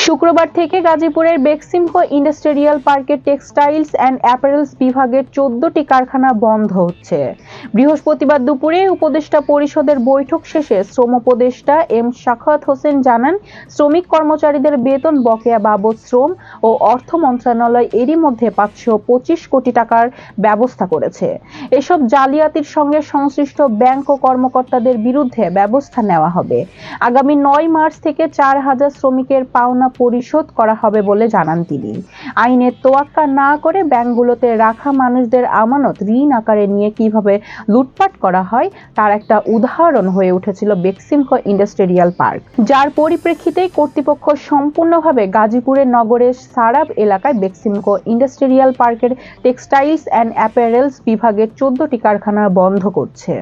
শুক্রবার থেকে গাজীপুরের বেক্সিমকো ইন্ডাস্ট্রিয়াল পার্কের টেক্সটাইলস অ্যান্ড অ্যাপারেলস বিভাগের 14টি কারখানা বন্ধ হচ্ছে। বৃহস্পতিবার দুপুরে উপদেষ্টা পরিষদের বৈঠক শেষে শ্রম উপদেষ্টা এম সাখাওয়াত হোসেন জানান, শ্রমিক কর্মচারীদের বেতন বকেয়া বাবদ শ্রম ও অর্থ মন্ত্রণালয় এরই মধ্যে 525 কোটি টাকার ব্যবস্থা করেছে। এসব জালিয়াতির সঙ্গে সংশ্লিষ্ট ব্যাংক ও কর্মকর্তাদের বিরুদ্ধে ব্যবস্থা নেওয়া হবে। আগামী 9 মার্চ থেকে 4,000 শ্রমিকের পাওনা পরিশোধ করা হবে বলে জানান তিনি। আইনের তোয়াক্কা না করে ব্যাংকগুলোতে রাখা মানুষদের আমানত ঋণ আকারে নিয়ে কিভাবে লুটপাট করা হয় তার একটা উদাহরণ হয়ে উঠেছিল বেক্সিমকো ইন্ডাস্ট্রিয়াল পার্ক, যার পরিপ্রেক্ষিতে কর্তৃপক্ষ সম্পূর্ণভাবে গাজীপুরের নগরের সারাব এলাকায় বেক্সিমকো ইন্ডাস্ট্রিয়াল পার্কের টেক্সটাইলস অ্যান্ড অ্যাপারেলস বিভাগের 14টি কারখানা বন্ধ করছে।